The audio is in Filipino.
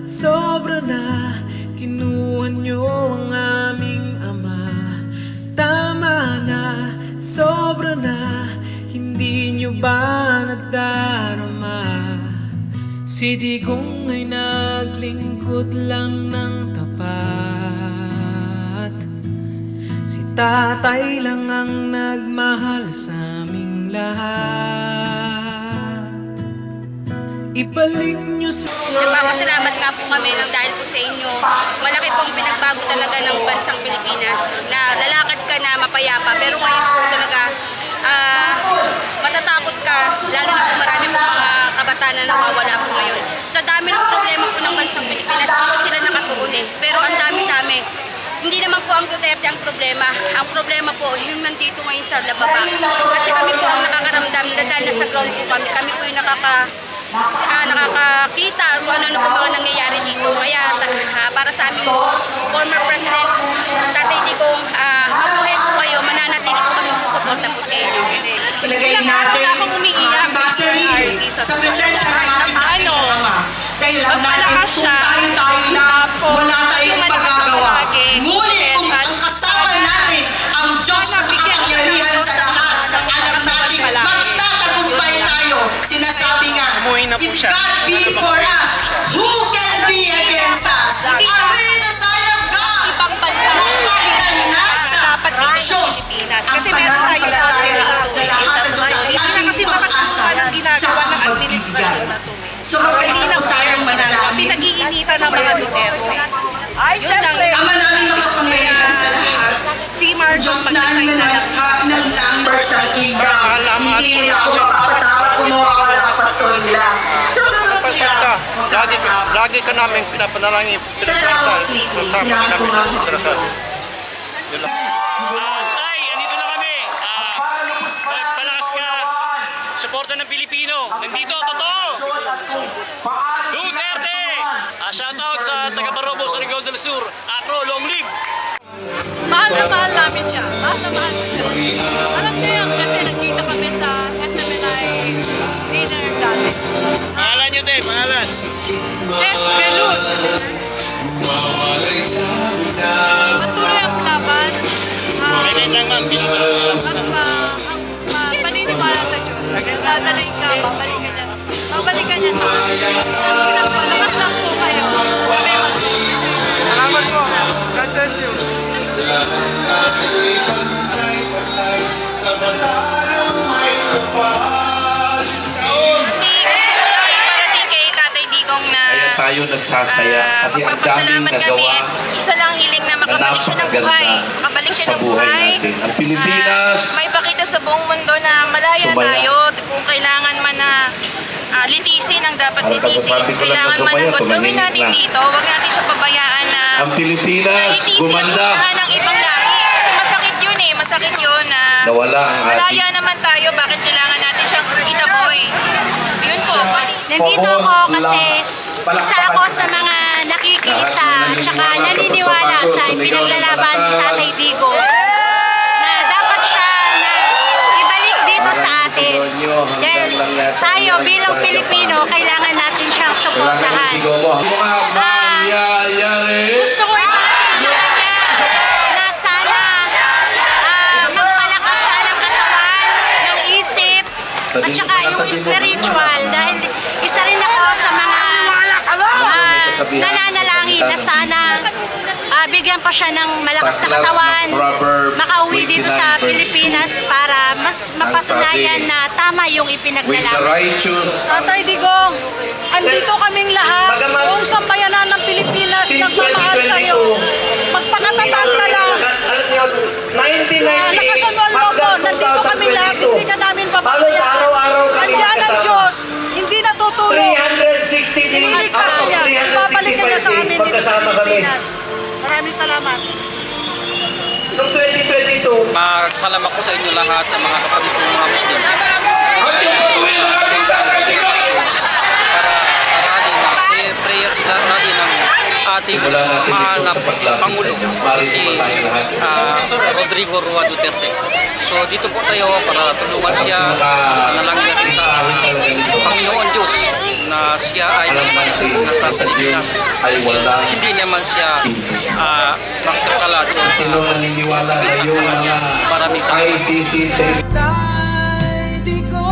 Sobra na, kinuha nyo ang aming ama. Tama na, sobra na, hindi nyo ba nadarama? Si Digong ay naglingkod lang ng tapat. Si tatay lang ang nagmahal sa aming lahat. Ibalik nyo sa Nagpapasalamat nga po kami ng dahil po sa inyo. Malaki pong pinagbago talaga ng bansang Pilipinas na lalakad ka na mapayapa. Pero ngayon po talaga matatakot ka, lalo na po marami po mga kabataan na nawawala po ngayon. Sa dami ng problema po ng bansang Pilipinas, dito sila nakatuon eh. Pero ang dami-dami. Hindi naman po ang Duterte ang problema. Ang problema po, yung nandito ngayon sa lababa. Kasi kami po ang nakakaramdam na dahil nasa ground po kami. Kami po yung nakakakita kung ano po mga nangyayari dito. Kaya para sa amin, former President Tatay Digong, mabuhay po kayo, mananatili po kami sa suporta po sa inyo. Ilagay natin ang battery sa presensya ng ating ama. Dahil lang natin kung tayo lang, wala tayong magagawa. Ngunit kung ang kasama natin ang Diyos na makapangyarihan sa lahat, alam natin magtatagumpay tayo. Sinasabi nga, if God be for us, who can be against us? Are we the sign of God? Ibang bansa dapat dito sa Pilipinas. Kasi meron tayong country dito. Hindi na kasi makatutukan ang ginagawa ng administrasyon na to. So, hindi na tayong mananalo. Pinag-iinitan ng mga Duterte. Yun lang. Ama namin makapangyarihan sa lahat. Si Marcos Diyos namin na mag-design nakha ng numbers ng iba. Hindi ako mapapatawag kung mawawala ang pastor nila. So, Lagi ka namin pinapanalangin. Salamat, Sweetie. Sinabi ko nga po. Tay, andito na kami. Palakas ka. Suporta ng Pilipino. Nandito, totoo. Duterte! Shoutout sa taga-Barobo, Surigao del Sur. Acro, long live! Mahal na mahal namin siya. Mahal na mahal ko siya. Alam niyo yan kasi nagkita kami sa SMNI dinner dati. Pangalan nyo din, pangalan. Escalus. Patuloy ang laban. Kailan lang ma'am, At paniniwala sa Diyos. Dadalhin ka, babalikan niya sa akin. Lakas lang po kayo. Salamat po. God bless you. Kasi gusto ko lang iparating kay Tatay Digong na Kaya tayo nagsasaya kasi ang daming magpapasalamat kami. nagawa Isa lang hiling na makabalik siya ng buhay. Makabalik siya sa ng buhay buhay. natin. Ang Pilipinas, May pakita sa buong mundo na malaya sumaya. tayo. Kung kailangan man na litisin ang dapat Ang litisin. kasasabi ko lang Kailangan na man sumaya, ang gawin tumingin natin na. dito. Huwag natin siya pabayaan na ang Pilipinas litisin ang gumanda. gustuhan ng ibang lahi. Kasi masakit yun eh. Masakit yun na Nawala ang malaya ating naman tayo. Bakit kailangan natin siyang itaboy? Yun po. Nandito ako kasi isa ako sa mga nakikiisa at saka naniniwala sa ipinaglalaban ni Tatay Digong na dapat siya na ibalik dito sa atin. Dahil tayo bilang Pilipino, kailangan natin siyang suportahan. Gusto ko iparating sa kanya na sana magpalakas siya ng katawan, ng isip, at saka yung spiritual dahil isa rin ako sa mga nananalangin na sana bigyan pa siya ng malakas na katawan, makauwi dito sa Pilipinas para mas mapatunayan na tama yung with the ipinaglalaban. righteous Tatay Digong, andito kaming lahat. Buong sambayanan ng Pilipinas nagmamahal sa iyo. Magpakatatag ka lang. Lakasan mo ang loob mo. Nandito kami lahat. Hindi ka namin papabayaan. Andiyan ang Diyos. Hindi natutulog. 360 Iniligtas ka niya. Babalikan niya sa amin dito sa Pilipinas. Maraming salamat. Noong 2022, Salamat ko sa inyo lahat, sa mga kapatid ko mga Muslim. Para prayers natin ng ating mahal na Pangulo, si Rodrigo Roa Duterte. So dito po tayo para tulungan siya, manalangin natin sa Panginoon Diyos na siya ay natin nasa sa Diyos Pilipinas. ay walang Hindi naman siya magkasala doon sa sino naniniwala na yung mga maraming sa ICC check Tay, di ko